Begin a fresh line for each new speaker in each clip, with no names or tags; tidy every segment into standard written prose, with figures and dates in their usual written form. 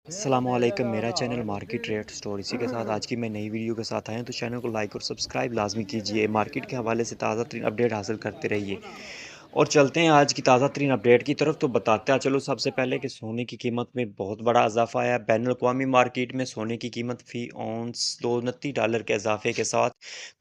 अस्सलामुअलैकुम। मेरा channel market rate store इसी के साथ आज की मैं नई वीडियो के साथ आया हूं, तो चैनल को लाइक और सब्सक्राइब लाजमी कीजिए। मार्केट के हवाले से ताज़ा तरीन अपडेट हासिल करते रहिए। और चलते हैं आज की ताज़ा तरीन अपडेट की तरफ। तो बताते हैं चलो सबसे पहले कि सोने की कीमत में बहुत बड़ा इजाफा आया। बैन अवी मार्केट में सोने की कीमत फ़ी औंस $229 के इजाफे के साथ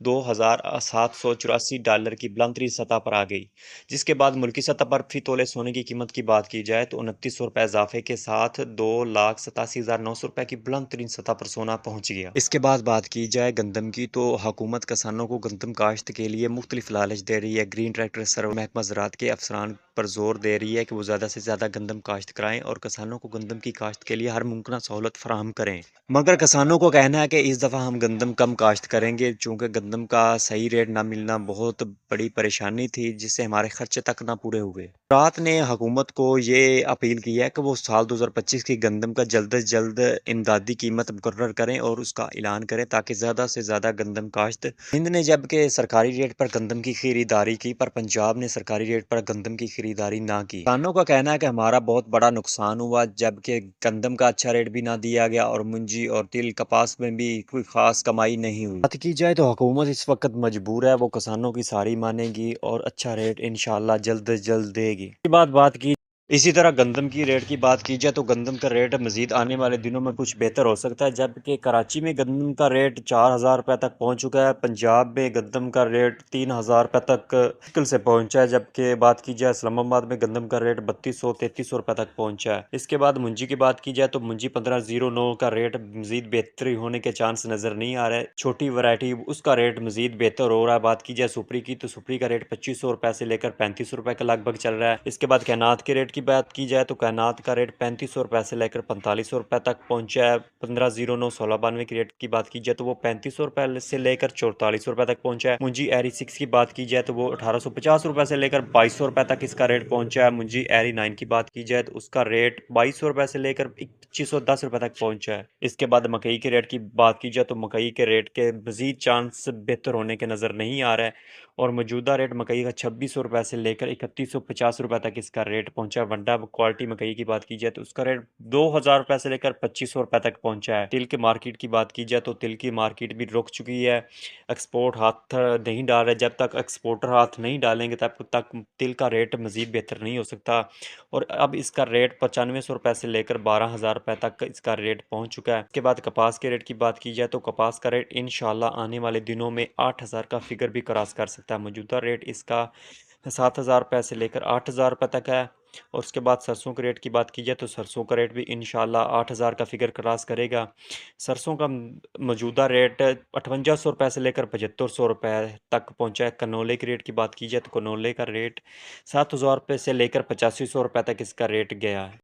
$2,784 की बुलंद तरीन सतह पर आ गई, जिसके बाद मुल्की सतह पर फ़ी तोले सोने की कीमत की बात की जाए तो ₹2900 इजाफे के साथ $2,87,900 की बुलंद तरीन सतह पर सोना पहुंच गया। इसके बाद बात की जाए गंदम की, तो हुकूमत किसानों को गंदम काश्त के लिए मुख्तलिफ लालच दे रही है। ग्रीन ट्रैक्टर सर्वे महकमा ज़राअत के अफसरान पर जोर दे रही है कि वो ज़्यादा से ज़्यादा गंदम काश्त कराएं और किसानों को गंदम की काश्त के लिए हर मुमकिन सहूलत फराहम करें। मगर किसानों को कहना है कि इस दफ़ा हम गंदम कम काश्त करेंगे, चूँकि गंदम का सही रेट ना मिलना बहुत बड़ी परेशानी थी, जिससे हमारे खर्चे तक ना पूरे हुए। रात ने हुकूमत को ये अपील की है कि वो साल 2025 की गंदम का जल्द से जल्द इमदादी कीमत मुकर्रर करें और उसका ऐलान करें, ताकि ज़्यादा से ज़्यादा गंदम काश्त। हिंद ने जबकि सरकारी रेट पर गंदम की खरीदारी की, पर पंजाब ने सरकारी रेट पर गंदम की खरीदारी ना की। किसानों का कहना है कि हमारा बहुत बड़ा नुकसान हुआ, जबकि गंदम का अच्छा रेट भी ना दिया गया और मुंजी और तिल कपास में भी कोई खास कमाई नहीं हुई। बात की जाए तो हुकूमत इस वक्त मजबूर है, वो किसानों की सारी मानेगी और अच्छा रेट इंशाल्लाह जल्द से जल्द देगी। इसके बाद बात की इसी तरह गंदम की रेट की बात की जाए तो गंदम का रेट मज़ीद आने वाले दिनों में कुछ बेहतर हो सकता है, जबकि कराची में गंदम का रेट 4,000 रुपये तक पहुंच चुका है। पंजाब में गंदम का रेट 3,000 रुपये तक मुश्किल से पहुंचा है, जबकि बात की जाए इस्लामाबाद में गंदम का रेट 3200-3300 रुपये तक पहुंचा है। इसके बाद मुंजी की बात की जाए तो मुंजी 1509 का रेट मज़ीद बेहतरी होने के चांस नज़र नहीं आ रहा है। छोटी वैरायटी उसका रेट मज़ीद बेहतर हो रहा है। बात की जाए सुपरी की, तो सुपरी का रेट 2500 रुपये से लेकर 3500 रुपये के लगभग चल रहा है। इसके बाद कैनात के रेट की बात की जाए तो कैनात का रेट 3500 रुपये से लेकर 4500 रुपये तक पहुंचा है। 1509-1692 की रेट की बात की जाए तो वो 3500 रुपये से लेकर 4400 रुपये तक पहुंचा है। मुंजी एरी 6 की बात की जाए तो वो 1850 रुपये से लेकर 2200 रुपये तक इसका रेट पहुंचा है। मुंजी एरी 9 की बात की जाए तो उसका रेट 2200 रुपये से लेकर 2510 रुपये तक पहुंचा है। इसके बाद मकई के रेट की बात की जाए तो मकई के रेट के मजीद चांस बेहतर होने के नज़र नहीं आ रहा है और मौजूदा रेट मकई का 2600 रुपये से लेकर 3150 रुपये तक इसका रेट पहुंचा है। वंडा क्वालिटी मकई की बात की जाए तो उसका रेट 2000 रुपये से लेकर 2500 रुपये तक पहुंचा है। तिल के मार्केट की बात की जाए तो तिल की मार्केट भी रुक चुकी है। एक्सपोर्ट हाथ नहीं डाल रहे, जब तक एक्सपोर्टर हाथ नहीं डालेंगे तब तक तिल का रेट मज़ीद बेहतर नहीं हो सकता और अब इसका रेट 9500 रुपये से लेकर 12,000 रुपये तक इसका रेट पहुंच चुका है। इसके बाद कपास के रेट की बात की जाए तो कपास का रेट इंशाल्लाह आने वाले दिनों में 8,000 का फिगर भी क्रॉस कर सकता है। मौजूदा रेट इसका 7,000 रुपये से लेकर 8,000 रुपये तक है। और उसके बाद सरसों के रेट की बात की जाए तो सरसों का रेट भी इंशाल्लाह 8,000 का फिगर क्रॉस करेगा। सरसों का मौजूदा रेट 5800 रुपये से लेकर 7500 रुपये तक पहुंचा है। कनोले के रेट की बात की जाए तो कनोले का रेट 7,000 रुपये से लेकर 8500 रुपये तक इसका रेट गया है।